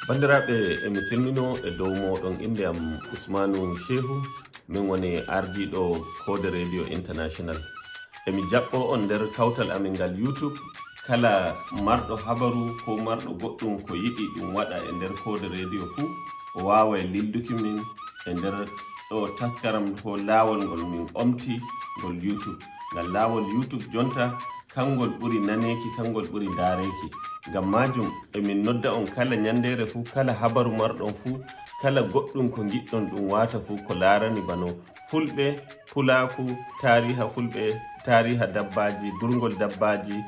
bandiraɓe emi silmino e dow moɗon inde am Ousmanu Shehu, min woni ardiɗo Kode Radio International. Emi jaɓɓo on nder kawtal amin ngal YouTube. Kala marɗo habaru ko marɗo goɗɗum ko yiɗi ɗum waɗa e nder Kode Radio fuu o wawa lilduki min e nder ɗo taskaram ko laawol ngol min omti ngol YouTube. Ngal laawol YouTube jonta kangol ɓuri naneki, kangol ɓuri dareki. Ngam majum emin nodda on kala nyandere fuu, kala habaru marɗon fuu, kala goɗɗum ko giɗɗon ɗum wata fuu ko larani bano fulɓe, pulaku, tariha fulɓe, tariha dabbaji, durgol dabbaji,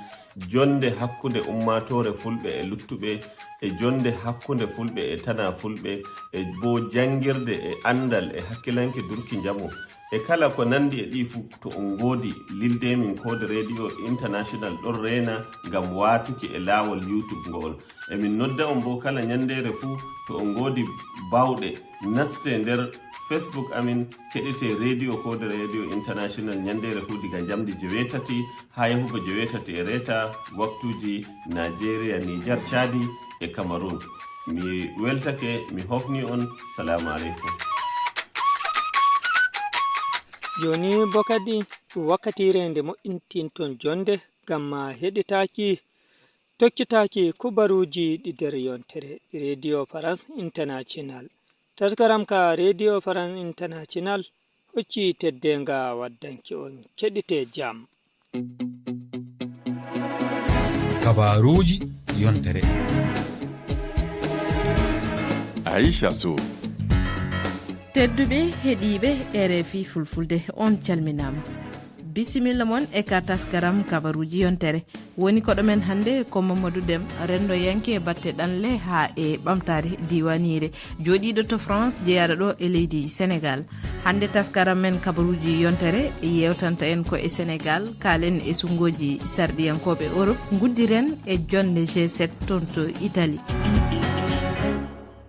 jonde hakkunde ummatore fulɓe e luttuɓe, e jonde hakkunde fulɓe e tana fulɓe, e bo jangirde e andal e hakkilanke durki jamu, e kala ko nandi e ɗi fuu to on godi lilde min Kode Radio International ɗon rena ngam watuki e laawol YouTube ngol. Emin nodda on bo kala nyandere fuu to on godi bawɗe naste nder Facebook amin keɗete Radio Kode Radio International nyandere fuu diga jamdi 8 ha yahugo 8:15 waktuji Nigeria, Niger, Chadi e Cameroon. Mi weltake, mi hofni on. Salamu alaikum. Joni bo kadi wakkatire nde mo'intinton jonde ngam heɗitaki tokkitaki kubaruji ɗi nder yontere Radio France International. Taskaram ka Radio France International hocci teddenga waddanki on keɗite jam. Kabaruji yontere. Aisha Sow. Tedduɓe heɗiɓe RFI Fulfulde on calminama. Bisimilla mon e ka taskaram kabaruji yontere. Woni koɗo men hande ko Mamadou Dem, rendo yanke batte ɗanle ha e ɓamtare diwanire joɗiɗo to France jeyaɗo ɗo e leydi Sénégal. Hande taskaram men kabaruji yontere yewtanta en ko e Sénégal, kalen e sungoji sardiyankoɓe Europe, guddiren e jonde G7 ton to Italie.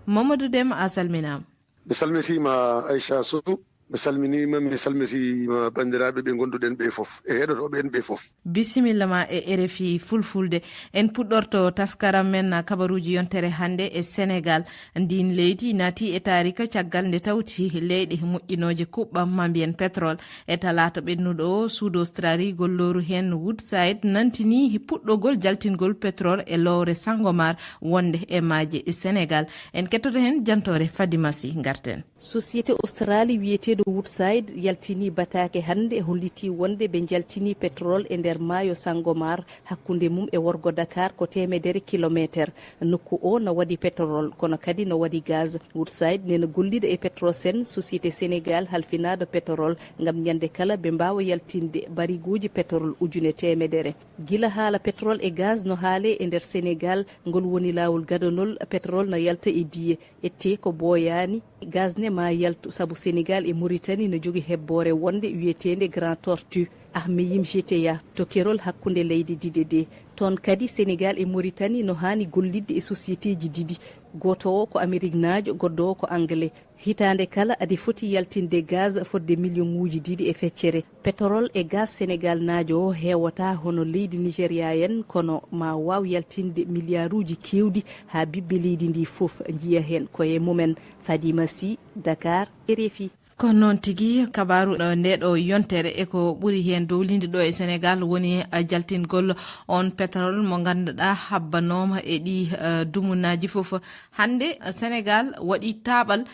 Mamadou Dem, a salminama. Mi salmitima Aisha Sow, mi salmitima bandiraɓe ɓe gonduɗen ɓe fof e heɗotoɓe en ɓe fof. Bisimilla ma e RFI Fulfulde. En puɗɗorto taskaram men kabaruji yontere hande e Sénégal. Ndin leydi nati e tarika caggal nde tawti leyɗe moƴƴinoje kuɓɓam ma mbiyen pétrole e talata ɓennuɗo suud Australie golloru hen Woodside nantini puɗɗogol jaltingol pétrole e lowre Sangomar wonde e maaje e Sénégal. En kettoto hen jantore Fadimasi garten. Société Australie wiyeteɗo Woodside yaltini batake hande e holliti wonde ɓe jaltini pétrole e nder maayo Sangomar hakkunde mum e worgo Dakar ko 100 kilométre. Nokku o no waɗi pétrole kono kadi no waɗi gaz. Woodside nena golliɗo e Petrosen société Sénégal halfinaɗo pétrole ngam ñande kala ɓe mbawa yaltinde bariguji pétrole 100. Gila haala pétrole e gaz no haale e nder Sénégal ngol woni lawol gadanol pétrole no yalta e diye ette ko boyani gaz ne ma yaltu sabu Sénégal e Mauritanie no jogi hebbore wonde wiyetende Grand Tortue Ahmeyim GTA to kerol hakkunde leydi DDD. Ton kadi Sénégal e Mauritanie no hani gollidde e société ji didi, goto o ko Amérique naajo, goddo o ko Anglais. Hitande kala adi foti yaltinde gaz fodde million uji 2 e feccere. Pétrole e gaz Sénégal naajo o hewata hono leydi Nigeria en kono ma waw yaltinde milliarduji kewdi ha bibbe leydi ndi fof jiya hen koye mumen. Fadima Sy, Dakar, RFI. Ko noon tigi kabaru ndeɗo yontere e ko ɓuri hen dowlinde ɗo e Sénégal woni jaltingol on pétrole mo ganduɗa habbanoma e ɗi dumunaji foof. Hande Sénégal waɗi taɓal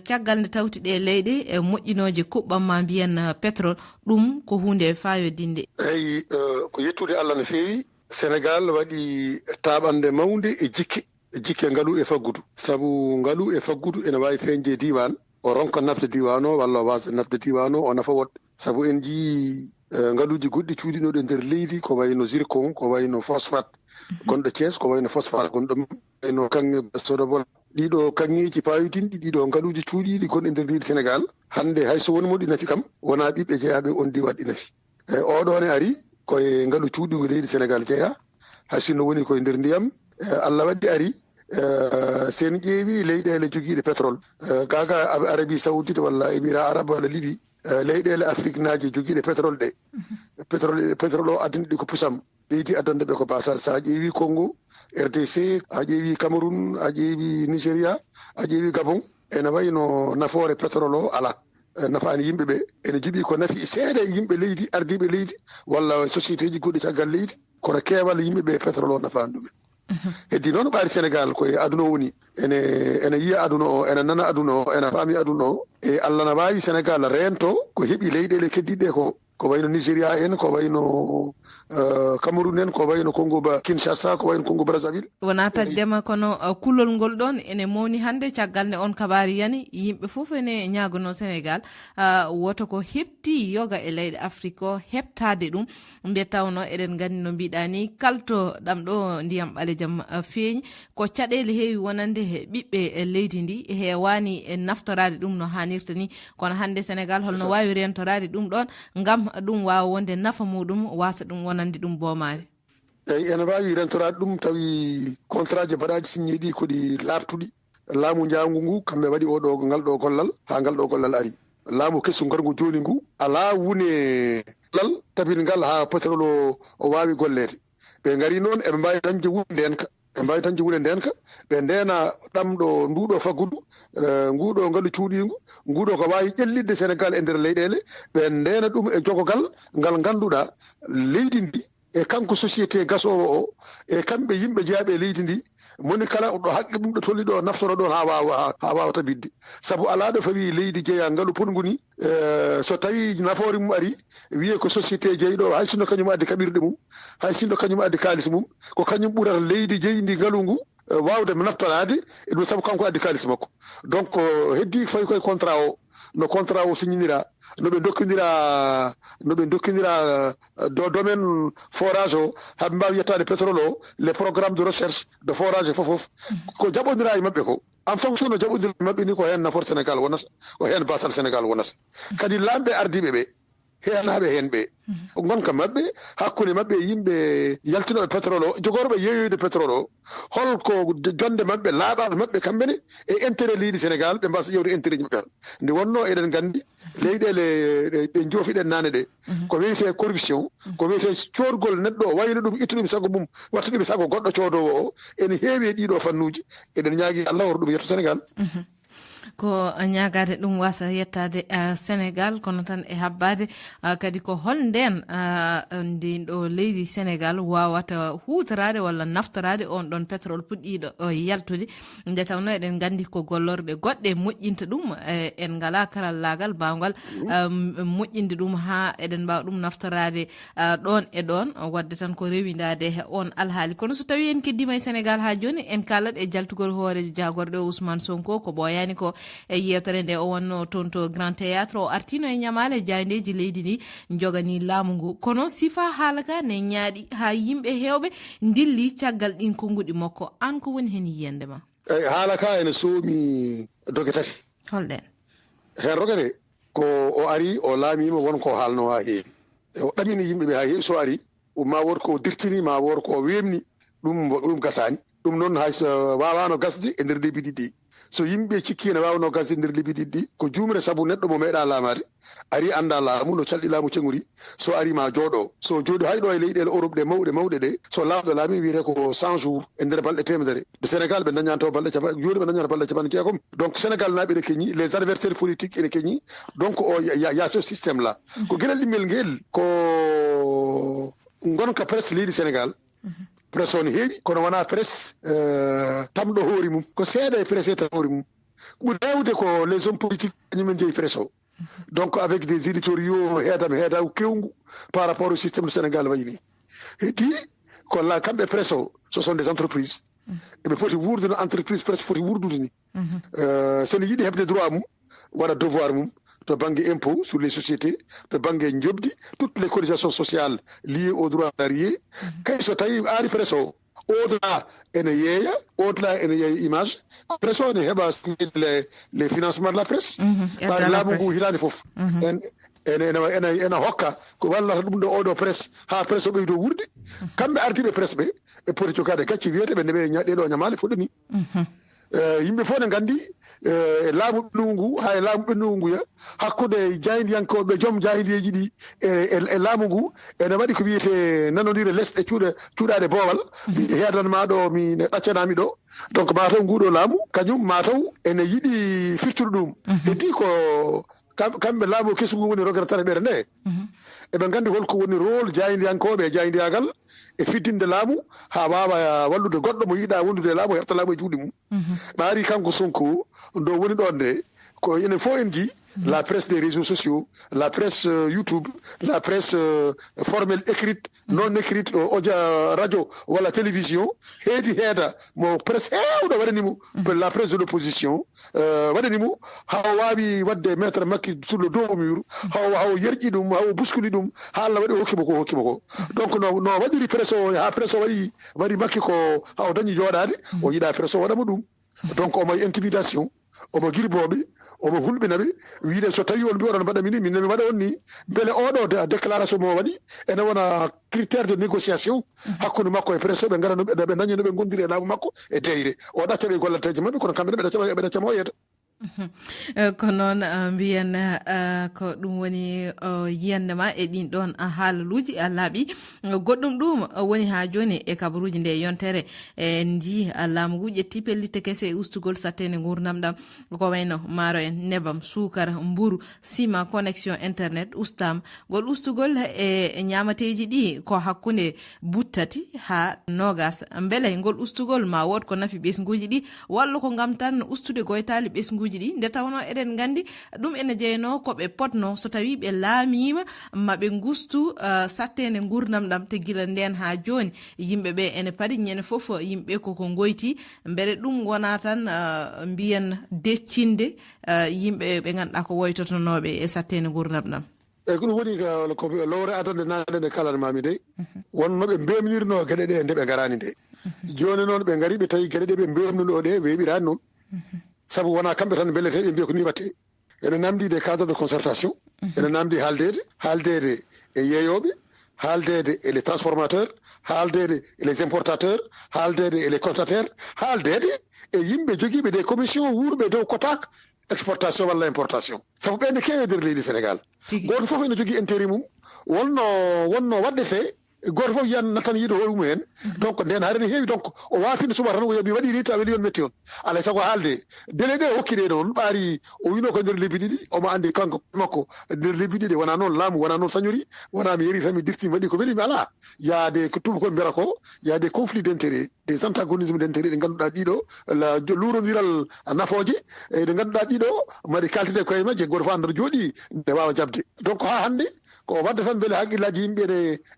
caggal nde tawti ɗe leyɗe e moƴƴinoje kuɓɓam ma mbiyen pétrole, ɗum ko hunde fayodinde. Eyi ko yettude Allah no feewi, Sénégal waɗi taɓande mawde e jikke ngalu e faggudu, sabu ngalu e faggudu ene wawi feñde diwan o ronka nafde diwan o walla o wasa nafde diwan o nafa woɗɗe, sabu en jii ngaluji goɗɗi cuuɗinoɗe nder leydi ko wayno zircon, ko wayno phosphate gonɗo Thiès, ko wayno phosphate gonɗo wayno kanŋe sodobol. Ɗiɗo kanŋeji payodinɗi, ɗiɗo ngaluji cuuɗiɗi gonɗe nder leydi Sénégal hande hayso woni mo ɗi nafi kam wona ɓiɓɓe jeeyaɓe on diwan ɗi nafi. Oɗon e ari koye ngalu cuuɗigo leydi Sénégal jeeya, haysinno woni koye nder ndiyam. Allah waddi ari sen ƴeewi leyɗele jogiiɗe pétrole kaga Arabie Saoudite walla Émirats Arabes walla Libye leyɗele Afrique naaji jogiiɗe pétrole ɗe pétrole o addani ɗi ko pusam leydi addande ɓe ko basal sa ƴeewi Congo RDC a ƴeewi Cameroun a ƴeewi Nigéria a ƴeewi Gabon ene wayno nafoore pétrole o ala nafaani yimɓe ɓe ene joɓi ko nafi seeɗa e yimɓe leydi ardiɓe leydi walla société ji goɗɗi caggal leydi kono keewal yimɓe ɓe pétrole o nafaani ɗumen heddi noon ɓaari Sénégal koye aduna woni ene yiya aduna o ene nana aduna o ene faami aduna o e Allah na waawi Sénégal reento ko heɓi leyɗele keddiɗe ko wayno Nigéria en ko wayno Cameroun en ko wayno Congo ba Kinshasa ko wayno Congo Brazzaville wona tajdema kono kulol ngol ɗon ene mawni hannde caggal nde on kabaari yani yimɓe fof ene ñaagono Sénégal woto ko heɓti yoga e leyɗe Afrique o heɓtade ɗum nde tawno eɗen nganndi no mbiɗa ni kalto ɗam ɗo ndiyam ɓalejam feeñi ko caɗele heewi wonande he ɓiɓɓe leydi ndi heewani e naftorade ɗum no hannirta ni kono hannde Sénégal holno wawi rentorade ɗum ɗon ngam ɗum wawa wonde nafa muɗum wasa ɗum wonande ɗum boomari eyi ene wawi rentorade ɗum tawi contrat ji mbaɗaji signé ɗi koɗi lartuɗi laamu njawngu ngu kamɓe waɗi ngal ɗo gollal ha ngal ɗo gollal ari laamu kessu ngarngu joni ngu ala wune lal tabingal ha pétrole o wawi gollede ɓe ngari noon eɓe mbawi dañde wude ndenka ɓe ndena ɗamɗo nduɗo faggudu nguɗo ngalu cuuɗingu nguɗo ko wawi ƴellidde Sénégal e nder leyɗele ɓe ndena ɗum e jogogal ngal ganduɗa leydi ndi e kanko société gasowo o e kamɓe yimɓe jeeyaɓe leydi ndi moni kala ɗo haqqe ɗum ɗo tolli ɗo naftoro ɗon ha wawa tabidde saabu ala ɗo fawi leydi jeeya ngalu pongu ni so tawi nafoore mum ari wiye ko société jeeyiɗo hay sinno kañum addi kaɓirɗe mum hay sinno kañum addi kalis mum ko kañum ɓurata leydi jeydi ngalu ngu wawde naftorade e ɗum saabu kanko addi kalis makko donc heddi fayi koye contrat o no contrat o signinira noɓe dokkidira do domaine forage o haɓe mbawi yettade pétrole o les programmes de recherche de forage fofof ko jaɓodira e mabɓe ko en fonction no jaɓodira e mabɓe ni ko hen nafoore Sénégal wonata ko hen basal Sénégal wonata kadi lamɓe ardiɓe ɓe henaɓe hen ɓe gonka mabɓe hakkude mabɓe yimɓe yaltinoɓe pétrole o jogorɓe yeeyoyde pétrole o holko jonde mabɓe laaɓaɗo mabɓe kamɓene e intérêt leydi Sénégal ɓe mbasa ƴewde intérêt mabɓe nde wonno eɗen gandi leyɗele ɗe joofiɗen nane ɗe ko wiyete corruption ko wiyete coorgol neɗɗo o wayno ɗum itta ɗum sago mum watta ɗum sago goɗɗo coodowo o ene heewi e ɗiɗo fannuji eɗen ñaagui Allah horo ɗum yetto Sénégal ko ñagade ɗum wasa yettade Sénégal kono tan e habbade kadi ko hol nden ndin ɗo leydi Sénégal wawata hutorade walla naftorade on ɗon pétrole puɗɗiɗo yaltude nde tawno eɗen gandi ko gollorɗe goɗɗe moƴƴinta ɗum en ngala karallagal bawgal moƴƴinde ɗum ha eɗen mbawa ɗum naftorade ɗon e ɗon wadde tan ko rewidade on alhaali kono so tawi en keddima e Sénégal ha joni en kalat e jaltugol hoore jagorɗo Ousmane Sonko ko ɓoyani ko e yewtere nde o wonno toon to Grand Théâtre o artino e ñamale jayndeji leydi ndi jogani laamu ngu kono sifa haala ka ne ñaaɗi ha yimɓe hewɓe dilli caggal ɗin konguɗi makko an ko woni hen yiyande ma eyi haala ka ene soomi doge tati holɗen hen rogere ko o ari o laamima wonko haalno ha heewi o ɗamini yimɓeɓe ha heewi so ari ma wor ko dirtini ma wor ko wemni ɗum gasani ɗum noon hay so wawano gasde e nder lebbi ɗiɗi so yimɓe cikki ne wawno gasde e nder lebbi ɗiɗi ko jumre saabu neɗɗo mo meeɗa laamade ari anda laamu no calɗi laamu cenguri so ari ma jooɗo so jooɗi hayɗo e leyɗele Europe ɗe mawɗe ɗe so laamɗo laami wiyete ko 100 jours e nder balɗe temedere de Sénégal ɓe dañanto balɗe joni ɓe dañata balɗe capanɗe jeegom donc Sénégal naaɓe ene keñi les adversaires politiques ene keñi donc o ya ce système là ko gueɗal ɗimmel ngel ko gonka presse leydi Sénégal presse o ne heewi kono wona presse tamɗo hoori mum ko seeɗa e presse e tan hoori mum ɓuri hewde ko les hommes politiques kañumen jeeyi presse o donc avec des éditoriaux heedago kewngu par rapport au système du Sénégal wayi ni heddi ko la kamɓe presse o ce sont des entreprises eɓe poti wurde no entreprise presse foti wurdude ni sene yiiɗi heɓde droit mum waɗa devoir mum to banggue impôt sur les sociétés to banggue jobdi toutes les cotisations sociales liées au droit salarié kay so tawi ari presse o au-delà ene yeeya au-delà ene yeeya image presse o ne heɓa les financements de la presse ɓawi laamu ngu hitande foof ene hokka ko wallata ɗum ɗo oɗo presse ha presse o ɓeydo wurde kamɓe ardiɓe presse ɓe e poti jogade gacci wiyete ɓe ndeɓe ɗeɗo ñamale fuɗɗani yimɓe fof ne nganndi e laamu ɓennugu ngu ha e laamu ɓennugu nguya hakkude jahidiyankoɓe joom jahidiyeji ɗi e laamu ngu ene waɗi ko wiyete nanodire lesɗe cuuɗade boowal heedanma ɗo mi ɗaccanami ɗo donc mataw nguɗo laamu kañum mataw ene yiɗi firtude ɗum heddi ko kamɓe laamu kesugu woni rogere tan e ɓere nde eɓe nganndi holko woni rôle jahidiyankoɓe e jahidiyagal e fiddinde laamu ha wawa wallude goɗɗo mo yiiɗa wondude e laamu o heɓta laamu e juuɗe mum ɓaari kanko Sonko ndo woni ɗon nde ko enen fof en jii la presse des réseaux sociaux, la presse YouTube, la presse formelle écrite, non écrite, radio ou la télévision, mo presse la presse de l'opposition, hawawi wadde mettre makki sur le dos au mur, haw yerji dum, haw buskuli dum, hala wadi hokkimo. Donc no wadiri presse ha presse wadi makki ko haw dañi jodade, o yida presse wadamo dum. Donc o may intimidation, o mo girbobe, omo hulɓinaɓe wiide so tawi on mbi oɗon mbaɗa min mi waɗa on ni beele oɗo déclaration mo waɗi ene wona critère de négociation hakkude makko e presse ɓe ngara ɓe dañi no ɓe gondiri e laamu makko e deyre o ɗacca ɓe gollanteje maɓɓe kono kamɓe ɓe ɗaccama o yeeta ko noon mbiyen ko ɗum woni yiyandema e ɗin ɗon haalaluji laaɓi goɗɗum ɗum woni ha joni e kabaruji nde yontere en jii laamugu ƴetti pellitte kese e ustugol sattene gurdam ɗam ko wayno maaro en nebam sukara mburu sima connexion internet ustama gol ustugol e ñamateji ɗi ko hakkude buttati ha nogas beele ngol ustugol ma wod ko nafi ɓesguji ɗi walla ko gam tan ustude goytali ɓesguji ɗi nde tawno eɗen gandi ɗum ene jeyno koɓe potno so tawi ɓe laamima maɓe gustu sattene gurdam ɗam te gila nden ha joni yimɓeɓe ene paadi ñande foof yimɓe koko goyti beele ɗum wona tan mbiyen deccinde yimɓe ɓe ganduɗa ko woytotonoɓe e sattene gurdam ɗam eyyi ko ɗum woni ko lowre adande nane nde kalanmami de wonnoɓe mbemnirno gueɗe ɗe nde ɓe garani nde joni noon ɓe gari ɓe tawi gueɗe ɗe ɓe mbemnuɗo ɗe weeɓirani noon sabu wona kamɓe tan bellete ɓe mbiya ko ni watte ene namdi des cadres de concertation ene namdi haaldede e yeeyoɓe haaldede e les transformateurs haaldede e les importateurs haaldede e les contataires haaldede e yimɓe joguiɓe des commission wuurɓe dow kotak exportation walla importation sabu ɓenne keewe nder leydi Sénégal goto foof ene jogui intérêt mum wonno waɗdete goto fof yiyan nattan yiiɗo hoore mumen donc nden haare ne heewi donc o waafino suba tan mi waɗi ni tawa weli on metti on alay sago haalde délai ɗe hokkiɗe noon ɓaari o wino ko nder lebbi ɗiɗi omo andi kanko makko nder lebbi ɗiɗi wona noon laamu wona noon sañori wona mi yeri tan mi dirtimi waɗi ko welimi ala yaade ko tuba koɓe mbiyata ko yaade conflit d' intérêt des antagonisme d' intérêt ɗe ngannduɗa ɗiɗo luurodiral nafooje ɗe ngannduɗa ɗiɗo maɗi kaltide koye majje goto fof andata jooɗi nde wawa jabde donc ha hannde ko wadde tan beele haqqillaji yimɓe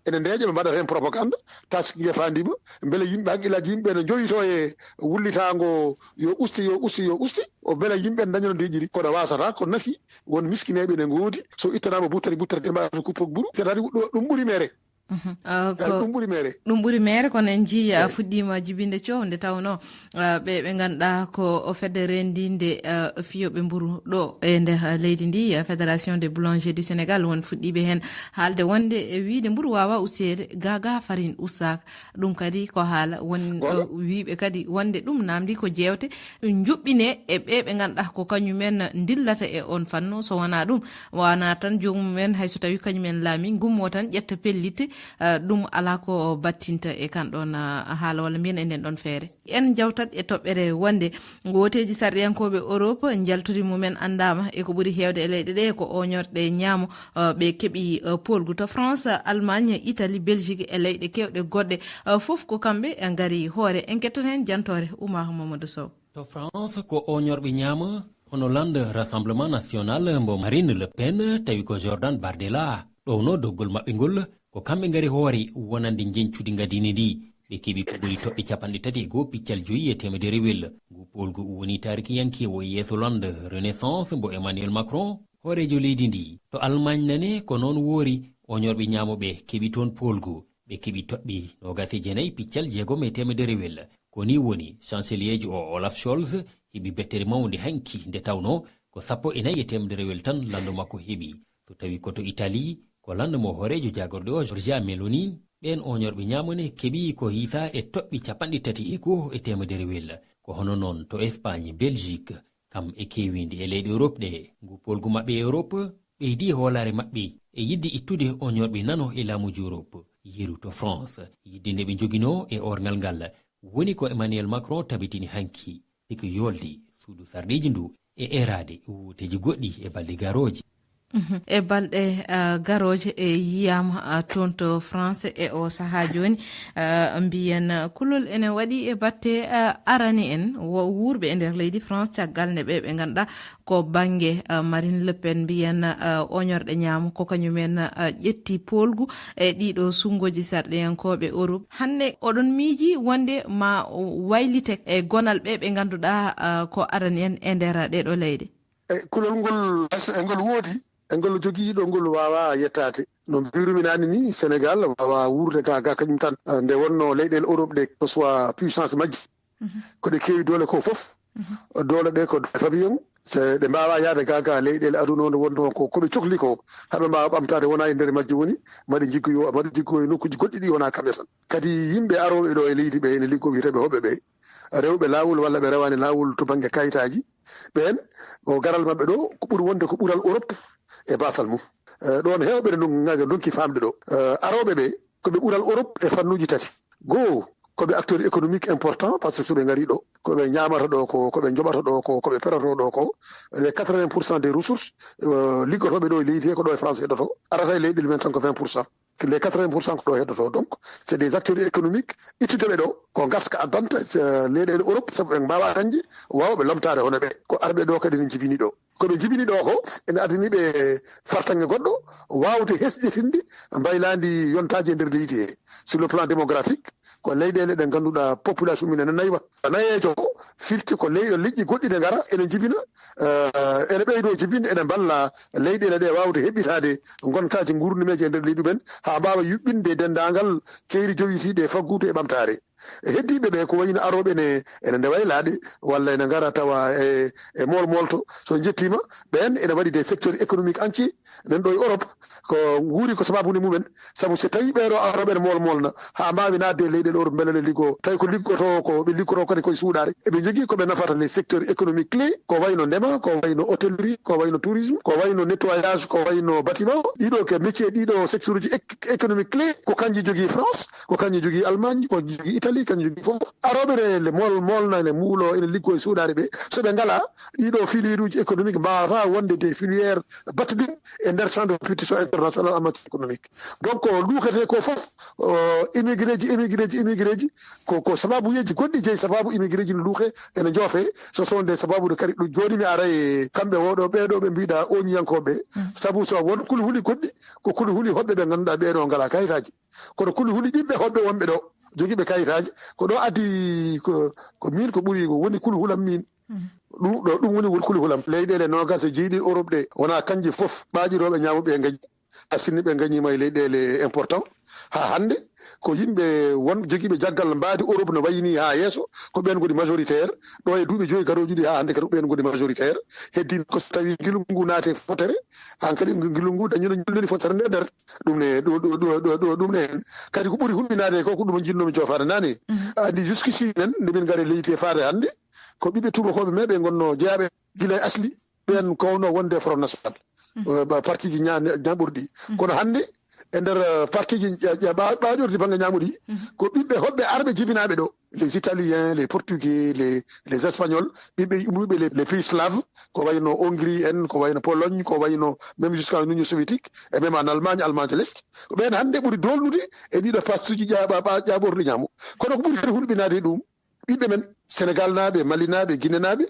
ene ndeeƴa ɓe mbaɗata hen propagande taski gefandima beele yimɓe haqqillaji yimɓe ne joyito e wullitago yo usti o beele yimɓe ne dañano ndeeƴiri kono wasata ko nafi won miskineɓe ne goodi so ittanama buttari ɗe mbaɗata kuppo ɓuru c'est-à-dire ɗum ɓuuri mere ɗum ɓuuri mere kono en jii fuɗɗima jibinde cowde tawno ɓe ganduɗa ko fedde rendinde fiyoɓe mburu ɗo e nder leydi ndi fédération des boulangers du Sénégal won fuɗɗiɓe hen haalde wonde wiide mburu wawa usede gaga farine ustaka ɗum kadi ko haala won wiɓe kadi wonde ɗum namdi ko jewte juɓɓine e ɓe ganduɗa ko kañumen dillata e on fanno so wona ɗum wona tan jomumen hayso tawi kañumen laami gummo tan ƴetta pellitte ɗum ala ko battinta e kan ɗon haala walla mbiyen e nden ɗon feere en jawtat e toɓɓere wonde goteji sarɗiyankoɓe Europe jalturi mumen andama e ko ɓuuri hewde e leyɗe ɗe ko oñorɗe ñaamo ɓe keeɓi polgu to France Allemagne Italie Belgique e leyɗe kewɗe goɗɗe foof ko kamɓe gari hoore en ketton hen jantore Oumar Mamadou Sow. To France ko oñorɓe ñaama Hollande Rassemblement National mbo Marine Le Pen tawi ko Jordan Bardella ɗowno doggol maɓɓe ngol ko kamɓe ngari hoore wonande jencude ngadini ndi ɓe keeɓi ko ɓuri toɓɓe 35 e temedere wel ngu polgu woni tarikiyankewo yeeso Hollande Renaissance mbo Emmanuel Macron hoorejo leydi ndi to Allemagne nane ko noon woori oñorɓe ñaamoɓe keeɓi toon polgu ɓe keeɓi toɓɓe 29 e temedere wel ko ni woni chancelier o Olaf Scholz heɓi bettere mawde hanki nde tawno ko 14 e temedere wel tan lando makko heɓi so tawi koto Italie ko lande mo hoorejo jagorɗo o Giorgia Meloni ɓen oñorɓe ñamone keeɓi ko hiisa e toɓɓi 31 e temedere wel ko hono noon to Espagne Belgique kam e kewindi e leyɗe Europe ɗe ngu polgu maɓɓe e Europe ɓeydi hoolare maɓɓe e yidde ittude oñorɓe nano e laamuji Europe yeru to France yidde nde ɓe jogino e orngal ngal woni ko Emmanuel Macron tabitini hanki eko yoldi suudu sarɗiji ndu e erade wuuteji goɗɗi e balɗe garoji e balɗe garoje e yiyam toon to France e o saha joni mbiyen kulol ene waɗi e batte arani en wurɓe e nder leydi France caggal nde ɓe ganduɗa ko banggue Marine Le Pen mbiyen oñorɗe ñaamo ko kañumen ƴetti polgu e ɗiɗo sungoji sarɗiyankoɓe Europe hande oɗon miiji wonde ma waylite e gonal ɓe ganduɗa ko arani en e nder ɗeɗo leyɗe kulol ngol e ngol woodi e ngol jogiiɗo ngol waawa yettaade no mbirumi naani ni Sénégal waawa wuurde ga kañum tan nde wonno leyɗele Europe ɗe ko soit puissance majji ko ɗe keewi doole ko fof doole ɗe ko fabiyon so ɗe mbaawa yahde ga leyɗele aduna o nde wonno ko ɓe cohli ko haɓe mbaawa ɓamtaade wona e ndeer majji woni maɗe jiggoyo e nokkuji goɗɗi ɗi wona kamɓe tan kadi yimɓe arooɓe ɗo e leydi ɓe ene liggo wiyeteɓe hoɓɓe ɓe rewɓe laawol walla ɓe rewani laawol to baŋnge kayitaaji ɓen ko garal maɓɓe ɗo ko ɓuri wonde ko ɓural Europe e basal mum ɗon heewɓe ne donki famde ɗo arooɓe ɓe koɓe ɓural Europe e fannuji tati goo koɓe acteur économique important par ce que soɓe ngari ɗo koɓe ñamata ɗo ko koɓe joɓata ɗo ko koɓe perata ɗo ko les 80% des ressources liggotoɓe ɗo e leydi he ko ɗo e France heɗoto arata e leyɗele men tan ko 20%. Les 80% ko ɗo heɗoto donc c'est des acteurs économiques ittudeɓe ɗo ko gaska addanta leyɗele Europe sabu ɓe mbawa dañde wawɓe lomtade hono ɓe ko arɓe ɗo kadi ne jibini ɗo koɓe jibini ɗo ko ene adaniɓe fartange goɗɗo wawde hesƴetinde mbaylandi yontaji e nder leydi he sur le plan démographique ko leyɗele ɗe ganduɗa population mum ene naywa nayejo o firti ko liƴƴi goɗɗi ɗe ngara ene jibina ene ɓeydo jibinde ene balla leyɗele ɗe wawde heɓɓitade gonkaji gurnumeji e nder leydi men ha mbawa yuɓɓinde dendagal keyri jowitiɗe faggudu e ɓamtare heddiɓe ɓe ko wayno aroɓe ene ndewa e laaɗe walla ene ngara tawa e molto so jettima ɓen ene waɗi des secteurs économiques entier nen ɗo e Europe ko guuri ko sababude mumen saabu so tawi ɓeɗo aroɓe ene molna ha mbawi nadde e leyɗele Europe beele liggo tawi ko liggoto ko ɓe liggoto kadi koye suuɗare eɓe jogui koɓe nafata les secteurs économiques clés ko wayno ndema ko wayno hôtellerie ko wayno tourisme ko wayno nettoyage ko wayno bâtiment ɗiɗo ke métier ɗiɗo secteur uji économique clés ko kanji jogui France ko kanji jogui Allemagne ko jogui Italie kanji jogui fof aroɓe ne molna ene muulo ene liggo e suuɗare ɓe soɓe ngala ɗiɗo filière uji économique mbawata wonde des filières battuɗin e nder champ de compétition international en matière économique donc luukete ko fof immigré ji ko sababuyeji goɗɗi jeeyi sababu immigré ji no luuke ene joofe so sonde sababude kadi ɗum joni mi ara e kamɓe woɗo ɓeɗo ɓe mbiɗa oñiyankoɓe saabu so won kuli huuli goɗɗi ko kuli huuli hoɓɓe ɓe ganduɗa ɓeɗo ngala kayitaji kono kuli huuli ɓiɓɓe hoɓɓe wonɓe ɗo jogiiɓe kayitaji ko ɗo addi ko min ko ɓuuri woni kuli hulam min ɗum woni kuli hulam leyɗele nogas e jeeɗiɗi Europe ɗe wona kanji fof ɓaƴiroɓe ñamuɓe e gañi asinni ɓe gañima e leyɗele important ha hande ko yimɓe won jogiiɓe jaggal mbaadi Europe no wayini ha yeeso ko ɓen goni majoritaire ɗo e duuɓi joyi garoji ɗi ha hande kadi ɓen goni majoritaire heddi ko so tawi ngilngu ngu naate fotere han kadi ngilngu ngu dañino ñulleni fotere nde nder ɗum ne kadi ko ɓuuri hulɓinade ko ɗum jinnomi jofade nani andi jusqu'ici nen nde min gaari leydi faade hande ko ɓiɓɓe tubakoɓe me ɓe gonno jeeyaɓe gila e asli ɓen kowno wonde front national parti ji ñaɓurɗi kono hande e nder parti ji ɓaƴordi banggue ñamuɗi ko ɓiɓɓe hoɓɓe arɓe jibinaɓe ɗo les italiens les portugais les espagnols ɓiɓɓe umuɓe les pays slaves ko wayno Hongrie en ko wayno Pologne ko wayno même jusqu'en Union soviétique et même en Allemagne de l'Est ko ɓen hande ɓuuri dolnude e ɗiɗo pastuji ƴaɓorɗi ñaamu kono ko ɓuuri kadi hulɓinade ɗum ɓiɓɓe men Sénégal naɓe Mali naɓe Guinée naɓe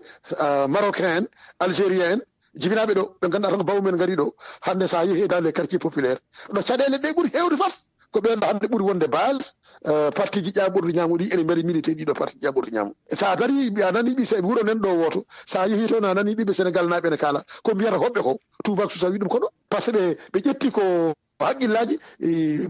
Marocain en Algérien en jibinaɓe ɗo ɓe ganduɗa tan ko bawumen ngari ɗo hande sa yeehi dans les quartiers populaires ɗo caɗele ɗe ɓuuri hewde foof ko ɓen ɗo hande ɓuuri wonde base parti ji ƴaɓorɗi ñamuɗi ene mbaɗi milité ɗiɗo parti ƴaɓorɗi ñamu sa dari a nani ɓi wuuro nan ɗo woto sa yeehi toon a nani ɓiɓɓe Sénégal naɓe ene kaala ko mbiyata hoɓɓe ko tubak susa wi ɗum koɗo par ce que ɓe ƴetti ko haqqillaji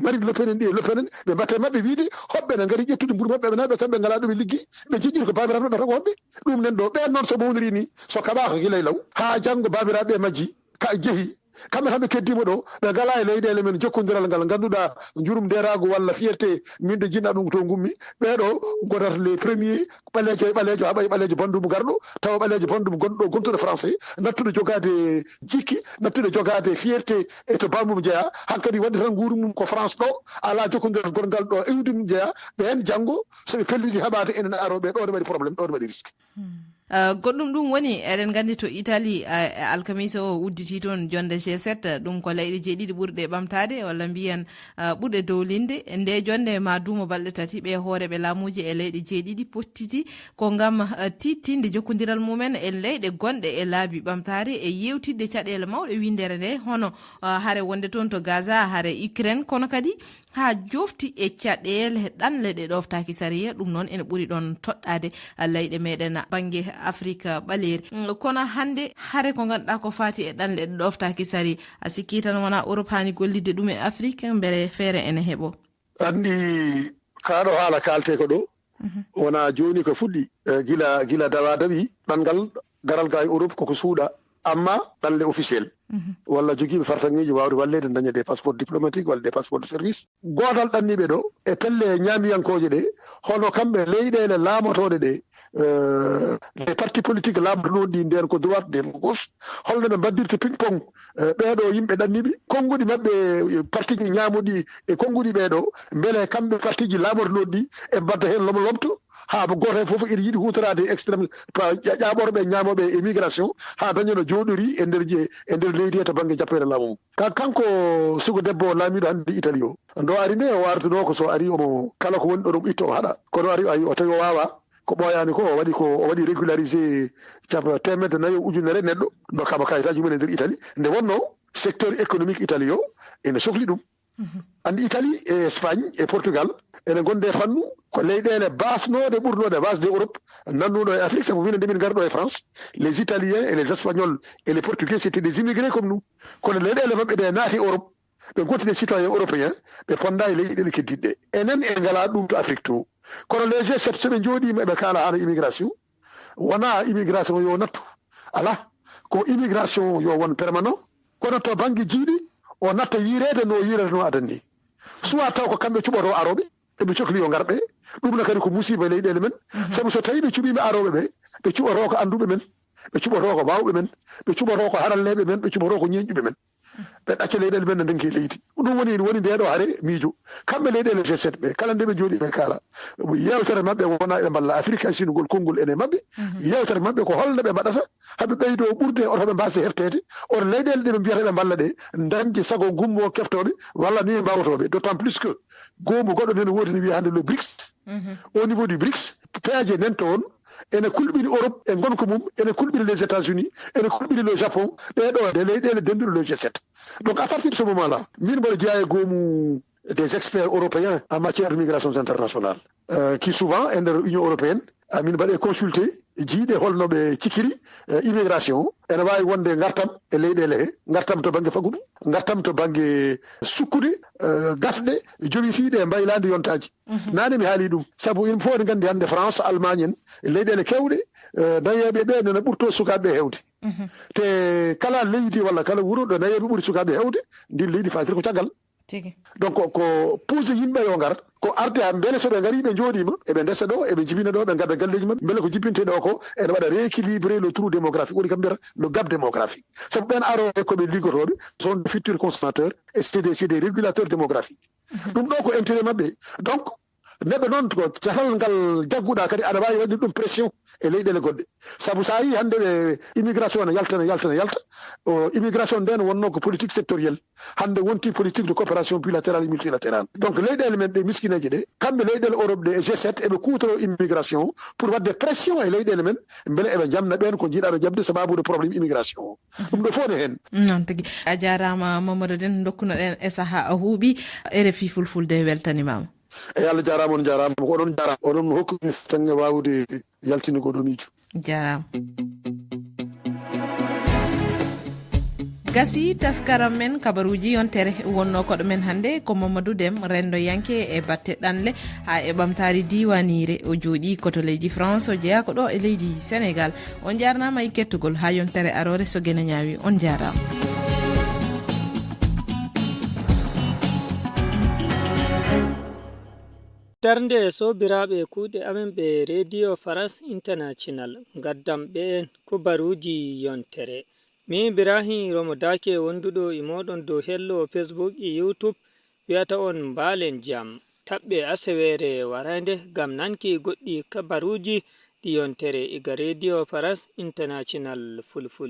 Marine Le Pen en ɗi Le Pen en ɓe mbatte mabɓe wiide hoɓɓe ne ngari ƴettude ɓuuri mabɓe ɓe naɓe kamɓe ngala ɗum e liggi ɓe jiɗɗiri ko babiraɓe ɓe tan ko hoɓɓe ɗum nen ɗo ɓen noon so mawdiri ni so kaɓaka gila e law ha janggo babiraɓe majji ka jeehi kamɓe keddima ɗo ɓe ngala e leyɗele men jokkodiral ngal ngannduɗaa jurum nderago walla fierté min de jinna ɗum to gummi ɓeeɗo gonata les premiers ɓaleejo haɓay ɓaleejo bandumo garɗo tawa ɓaleejo bandumo gonɗo gontuɗo français nattude jogade jikki nattude jogade fierté e to bamum jeeya hankkadi waɗi tan guuru mum ko France ɗo ala jokkodiral gongal ɗo iwdi mum jeeya ɓen janngo soɓe pelliti haɓade enen aroɓe ɗo ne waɗi probléme ɗo ne waɗi risque. goɗɗum ɗum woni eɗen gandi to Italie alkamisa o udditi toon jonde G7 ɗum ko leyɗe jeeɗiɗi ɓurɗe ɓamtade walla mbiyan ɓurɗe dowlinde nde jonde ma duumo balɗe tati ɓe hooreɓe laamuji e leyɗe jeeɗiɗi pottiti ko ngam tittinde jokkodiral mumen e leyɗe gonɗe e laabi ɓamtare e yewtidde caɗele mawɗe windere nde hono haare wonde toon to Gaza haare Ukraine kono kadi ha jofti e caɗele ɗanle ɗe ɗoftaki sariya ɗum noon ene ɓuuri ɗon toɗɗade leyɗe meɗen banggue Afrique ɓaleri kono hande haare ko ganduɗa ko fati e ɗanle ɗe ɗoftaki sari a sikki tan wona Europe hani gollidde ɗum e Afrique beele feere ene heeɓo andi kaɗo haala kalte ko ɗo wona joni ko fuɗɗi gila dawa dawi ɗanngal garal ga e Europe koko suuɗa amma ɗanle officiel walla jogiiɓe fartaŋeji wawde wallede daña des passeport diplomatique walla des passeport de service gotal ɗanniɓe ɗo e pelle ñaamiyankoje ɗe hono kamɓe leyɗele laamotoɗe ɗe les partis politique laamotanoɗi ɗi nden ko droite nden ko gauche holno ɓe mbaddirta ping pong ɓeeɗo yimɓe ɗanniɓe konnguɗi maɓɓe partiji ñaamoɗi e konnguɗi ɓeeɗo beele kamɓe partiji laamotanoɗi ɗi e mbadda heen lomto ha goto hen fof ina yiiɗi hutorade extrême ƴaɓorɓe ñamoɓe émigration ha dañono jooɗori e nder leydi he to banggue jappere laamu kanko sugo debbo laamiɗo hande Italie o ndo ari nde o arduno ko so ari omo kala ko woni ɗo ɗum itta o haɗa kono ari o tawi o wawa ko ɓooyani ko o waɗi régularisé capa 400 neɗɗo dokkama kayitaji mumen e nder Italie nde wonno secteur économique Italie o ene sohli ɗum andi Italie e Espagne e Portugal ene gonde fannu ko leyɗele basnode ɓurnode base de Europe nannuɗo e Afrique sabu minen nde min garɗo e France les Italiens et les Espagnols et les Portugais c'était des immigrés comme nous kono leyɗele maɓɓe ɗe naati Europe ɓe gontine citoyen européen ɓe ponda e leyɗele keddiɗɗe enen e ngala ɗum to Afrique to kono les G7 soɓe jooɗima eɓe kaala haala immigration wona immigration yo nattu ala ko immigration yo won permanent kono to banggue jiiɗi o natta yirede no yirata no adanni soit taw ko kamɓe cuɓoto aroɓe eɓe cohli yo garɓe ɗum ne kadi ko musiba e leyɗele men sabu so tawi ɓe cuɓima aroɓe ɓe cuɓoto ko anduɓe men ɓe cuɓoto ko wawɓe men ɓe cuɓoto ko haralleɓe men ɓe cuɓoto ko ñeñƴuɓe men ɓe ɗacca leyɗele men ne ndonki leydi ɗum woni ndeɗo haare miijo kamɓe leyɗele G7 ɓe kala nde ɓe jooɗi ɓe kaala yewtere maɓɓe wona eɓe mballa Afrique asinugol konngol ene maɓɓe yewtere maɓɓe ko holno ɓe mbaɗata haɓe ɓeydo ɓurde oto ɓe mbasde heftede oto leyɗele ɗe ɓe mbiyata ɓe mballa ɗe dañde sago gummo keftoɓe walla ni mbawtoɓe d' autant plus que goomu goɗɗo nene woodi ne wiya hannde le BRICS au niveau du BRICS peeje nen toon ene kulɓini Europe e gonka mum ene kulɓini les États-Unis ene kulɓini le Japon ɗeɗo de leyɗele denduɗo le G7 donc à partir de ce moment là min mbaɗa jeeya e goomu des experts européens en matière de migrations internationales qui souvent e nder Union européenne min mbaɗe consulté jiiɗe holno ɓe cikiri immigration ene wawi wonde gartam e leyɗele he gartam to banggue fagudu gartam to banggue sukkude gasɗe jowifiɗe e mbaylade yontaji nane mi haali ɗum saabu in fof ne gandi hande France Allemagne en leyɗele kewɗe nayeɓe ɓe nene ɓurto sukaɓeɓe hewde te kala leydi walla kala wuuro ɗo nayeɓe ɓuuri sukaɓe hewde ndin leydi fasiri ko caggal donc ko pousse yimɓe yo ngar ko arde ha beele soɓe ngari ɓe jooɗima eɓe ndesa ɗo eɓe jibina ɗo ɓe gadda galleji mabɓe beele ko jibbinte ɗo ko ene waɗa rééquilibré le trou démographique woni kam mbiyata le gap démographique sabu ɓen aroɓe koɓe liggotoɓe sont de futurs consommateurs et c'est des régulateurs démographiques ɗum ɗo ko intérêt mabɓe donc neɗɗo noon ko cahal ngal jagguɗa kadi aɗa wawi waɗir ɗum pression e leyɗele goɗɗe sabu sa yi hande ɓe immigration ne yalta immigration nden wonno ko politique sectorielle hande wonti politique de coopération bilatérale et multilatérale donc leyɗele men ɗe miskineje ɗe kamɓe leyɗele Europe ɗe e G7 eɓe kutoro immigration pour wadde pression e leyɗele men beele eɓe jamna ɓen ko jiiɗaɓe jabde sababude probléme immigration o ɗum ɗo fof ne hen noon tigui a jarama Mamadou Den dokkuno ɗen e saaha a huuɓi RFI Fulfulde weltanimama e Allah jarama on jarama ko oɗon jarama oɗon hokkumi tan wawde yaltinugo ɗo miijo jarama gasi taskaram men kabaruji yontere wonno koɗo men hannde ko Mamadou Deme rendo yanke e batte ɗanle ha e ɓamtari diwanire o jooɗi koto leydi France o jeeya ko ɗo e leydi Sénégal on jarnama e kettugol ha yontere arore so guena ñaawi on jarama darnde sobiraɓe kuuɗe amen ɓe rediyo France International gaddam ɓe en kubaruji yontere. Mi Ibrahim Romodake wonduɗo e moɗon dow hello Facebook e YouTube wiyata on mbalen jam taɓɓe asewere warande gam nanki goɗɗi kabaruji ɗi yontere iga rediyo France International fulfulde.